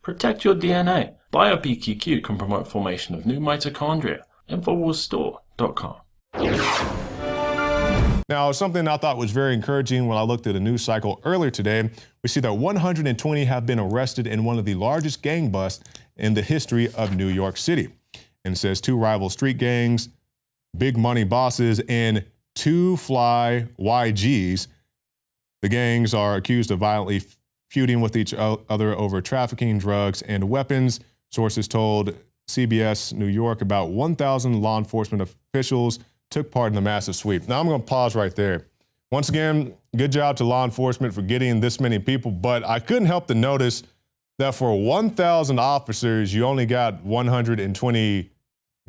Protect your DNA. BioPQQ can promote formation of new mitochondria. Infowarsstore.com. Now, something I thought was very encouraging when I looked at a news cycle earlier today, we see that 120 have been arrested in one of the largest gang busts in the history of New York City. And it says 2 rival street gangs, big money bosses, and 2 fly YGs. The gangs are accused of violently feuding with each other over trafficking, drugs, and weapons. Sources told CBS New York about 1,000 law enforcement officials took part in the massive sweep. Now I'm going to pause right there. Once again, good job to law enforcement for getting this many people, but I couldn't help to notice that for 1,000 officers, you only got 120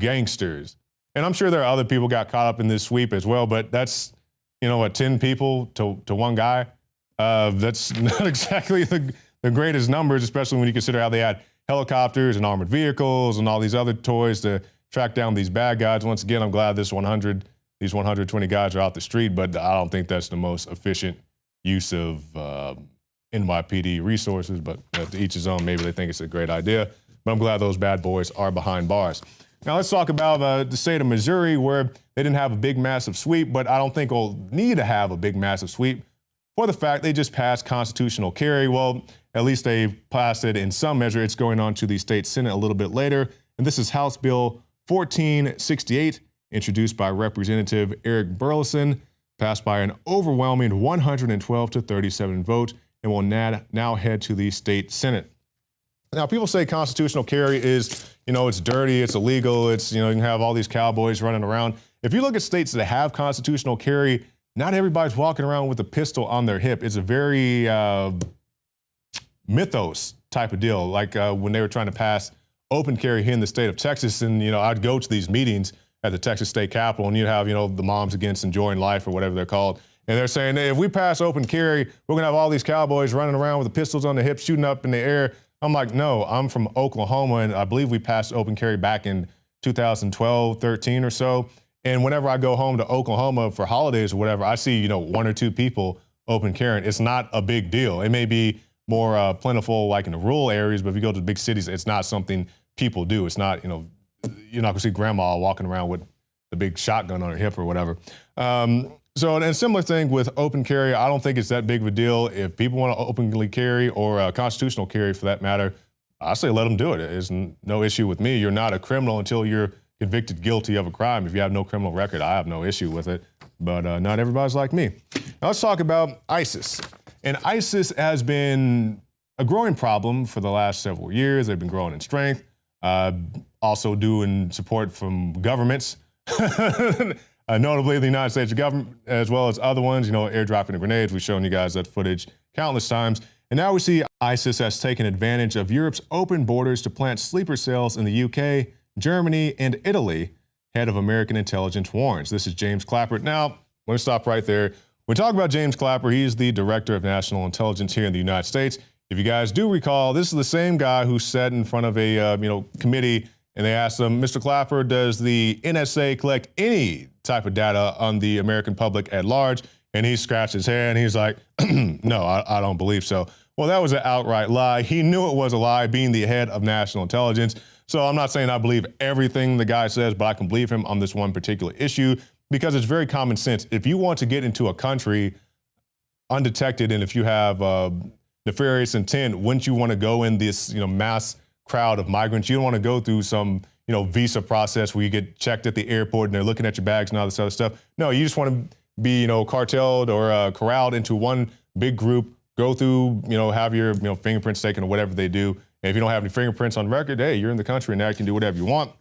gangsters. And I'm sure there are other people got caught up in this sweep as well, but that's, 10 people to one guy. That's not exactly the greatest numbers, especially when you consider how they had helicopters and armored vehicles and all these other toys to track down these bad guys. Once again, I'm glad these 120 guys are out the street, but I don't think that's the most efficient use of NYPD resources, but to each his own. Maybe they think it's a great idea, but I'm glad those bad boys are behind bars. Now let's talk about the state of Missouri, where they didn't have a big, massive sweep, but I don't think we'll need to have a big, massive sweep for the fact they just passed constitutional carry. Well, at least they passed it in some measure. It's going on to the state Senate a little bit later, and this is House Bill 1468, introduced by Representative Eric Burleson, passed by an overwhelming 112 to 37 vote, and will now head to the state Senate. Now, people say constitutional carry is, it's dirty, it's illegal, it's, you can have all these cowboys running around. If you look at states that have constitutional carry, not everybody's walking around with a pistol on their hip. It's a very mythos type of deal, like when they were trying to pass open carry here in the state of Texas, and I'd go to these meetings at the Texas State Capitol, and you'd have the Moms Against Enjoying Life or whatever they're called, and they're saying, hey, if we pass open carry, we're gonna have all these cowboys running around with the pistols on their hips, shooting up in the air. I'm like, no, I'm from Oklahoma, and I believe we passed open carry back in 2012, 13 or so. And whenever I go home to Oklahoma for holidays or whatever, I see 1 or 2 people open carrying. It's not a big deal. It may be more plentiful like in the rural areas, but if you go to the big cities, it's not something people do. It's not, you're not gonna see grandma walking around with the big shotgun on her hip or whatever. So, and a similar thing with open carry, I don't think it's that big of a deal. If people want to openly carry, or constitutional carry for that matter, I say let them do it. It's no issue with me. You're not a criminal until you're convicted guilty of a crime. If you have no criminal record, I have no issue with it. But not everybody's like me. Now let's talk about ISIS. And ISIS has been a growing problem for the last several years. They've been growing in strength, also due in support from governments, notably the United States government, as well as other ones, airdropping the grenades. We've shown you guys that footage countless times. And now we see ISIS has taken advantage of Europe's open borders to plant sleeper cells in the UK, Germany, and Italy, head of American intelligence warns. This is James Clapper. Now, let me stop right there. When we talk about James Clapper, he's the director of national intelligence here in the United States. If you guys do recall, this is the same guy who sat in front of a committee, and they asked him, Mr. Clapper, does the NSA collect any type of data on the American public at large? And he scratched his head and he's like, no, I don't believe so. Well, that was an outright lie. He knew it was a lie, being the head of national intelligence. So I'm not saying I believe everything the guy says, but I can believe him on this one particular issue because it's very common sense. If you want to get into a country undetected, and if you have nefarious intent, wouldn't you want to go in this mass crowd of migrants? You don't want to go through some visa process where you get checked at the airport and they're looking at your bags and all this other stuff. No, you just want to be cartelled or corralled into one big group, go through, have your fingerprints taken or whatever they do. And if you don't have any fingerprints on record, hey, you're in the country and now you can do whatever you want.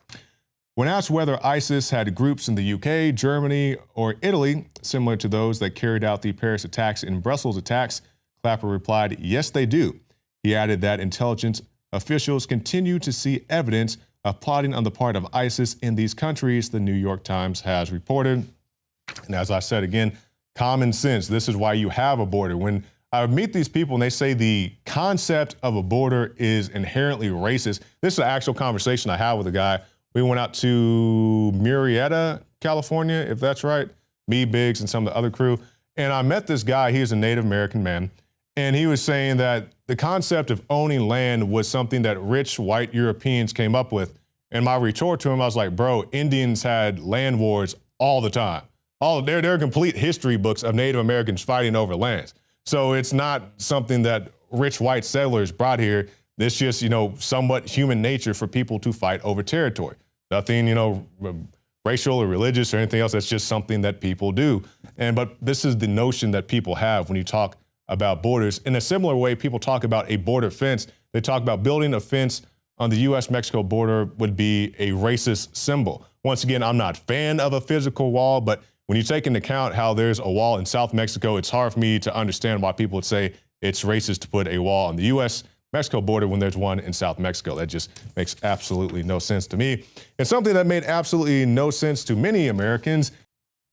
When asked whether ISIS had groups in the UK, Germany, or Italy, similar to those that carried out the Paris attacks and Brussels attacks, Clapper replied, yes, they do. He added that intelligence officials continue to see evidence of plotting on the part of ISIS in these countries, the New York Times has reported. And as I said again, common sense. This is why you have a border. When I meet these people and they say the concept of a border is inherently racist, this is an actual conversation I had with a guy. We went out to Murrieta, California, if that's right, me, Biggs, and some of the other crew. And I met this guy, he's a Native American man. And he was saying that the concept of owning land was something that rich white Europeans came up with. And my retort to him, I was like, bro, Indians had land wars all the time. There are complete history books of Native Americans fighting over lands. So it's not something that rich white settlers brought here. It's just, somewhat human nature for people to fight over territory. Nothing, racial or religious or anything else. That's just something that people do. But this is the notion that people have when you talk about borders. In a similar way, people talk about a border fence. They talk about building a fence on the U.S.-Mexico border would be a racist symbol. Once again, I'm not a fan of a physical wall, but when you take into account how there's a wall in South Mexico, it's hard for me to understand why people would say it's racist to put a wall on the U.S.-Mexico border when there's one in South Mexico. That just makes absolutely no sense to me. And something that made absolutely no sense to many Americans,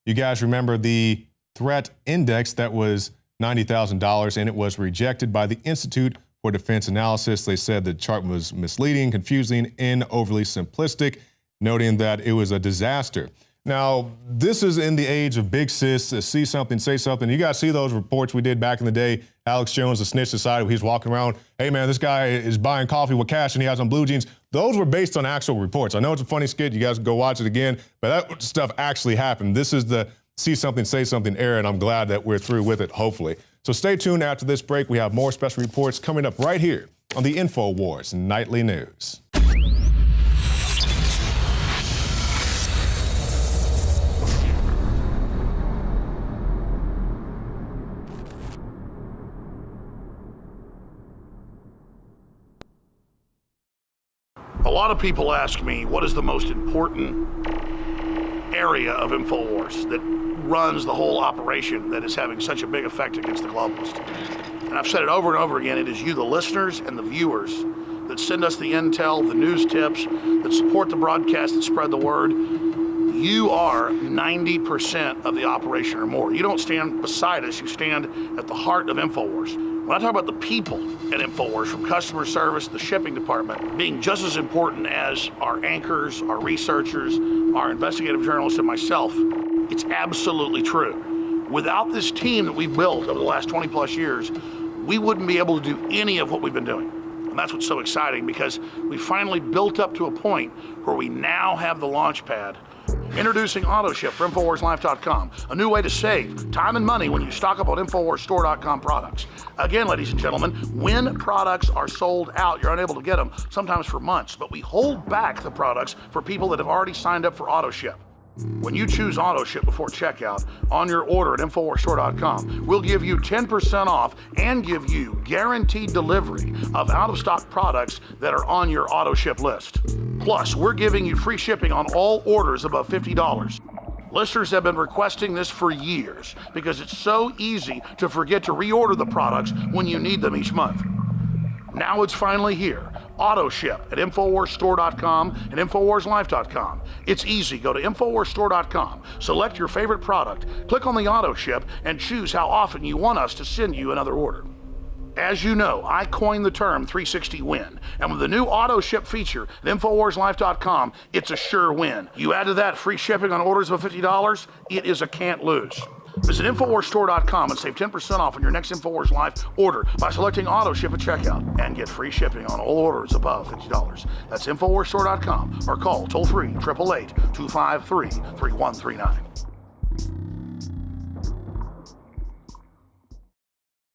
you guys remember the threat index that was $90,000, and it was rejected by the Institute for Defense Analysis. They said the chart was misleading, confusing, and overly simplistic, noting that it was a disaster. Now, this is in the age of big sis, see something, say something. You guys see those reports we did back in the day, Alex Jones, the snitch society, he's walking around, hey man, this guy is buying coffee with cash and he has on blue jeans. Those were based on actual reports. I know it's a funny skit, you guys can go watch it again, but that stuff actually happened. This is the see something, say something era, and I'm glad that we're through with it, hopefully. So stay tuned after this break. We have more special reports coming up right here on the Infowars Nightly News. A lot of people ask me, what is the most important area of Infowars that runs the whole operation that is having such a big effect against the globalists? And I've said it over and over again, it is you, the listeners and the viewers, that send us the intel, the news tips, that support the broadcast, that spread the word. You are 90% of the operation or more. You don't stand beside us, you stand at the heart of Infowars. When I talk about the people at Infowars, from customer service, the shipping department, being just as important as our anchors, our researchers, our investigative journalists, and myself, it's absolutely true. Without this team that we've built over the last 20 plus years, we wouldn't be able to do any of what we've been doing. And that's what's so exciting, because we finally built up to a point where we now have the launch pad. Introducing AutoShip for InfoWarsLife.com, a new way to save time and money when you stock up on InfoWarsStore.com products. Again, ladies and gentlemen, when products are sold out, you're unable to get them, sometimes for months, but we hold back the products for people that have already signed up for AutoShip. When you choose AutoShip before checkout on your order at InfoWarsStore.com, we'll give you 10% off and give you guaranteed delivery of out-of-stock products that are on your AutoShip list. Plus, we're giving you free shipping on all orders above $50. Listeners have been requesting this for years because it's so easy to forget to reorder the products when you need them each month. Now it's finally here. AutoShip at InfoWarsStore.com and InfoWarsLife.com. It's easy. Go to InfoWarsStore.com, select your favorite product, click on the AutoShip, and choose how often you want us to send you another order. As you know, I coined the term 360 win, and with the new AutoShip feature at InfoWarsLife.com, it's a sure win. You add to that free shipping on orders of $50, it is a can't lose. Visit InfoWarsStore.com and save 10% off on your next InfoWars Life order by selecting AutoShip at checkout and get free shipping on all orders above $50. That's InfoWarsStore.com or call toll-free 888-253-3139.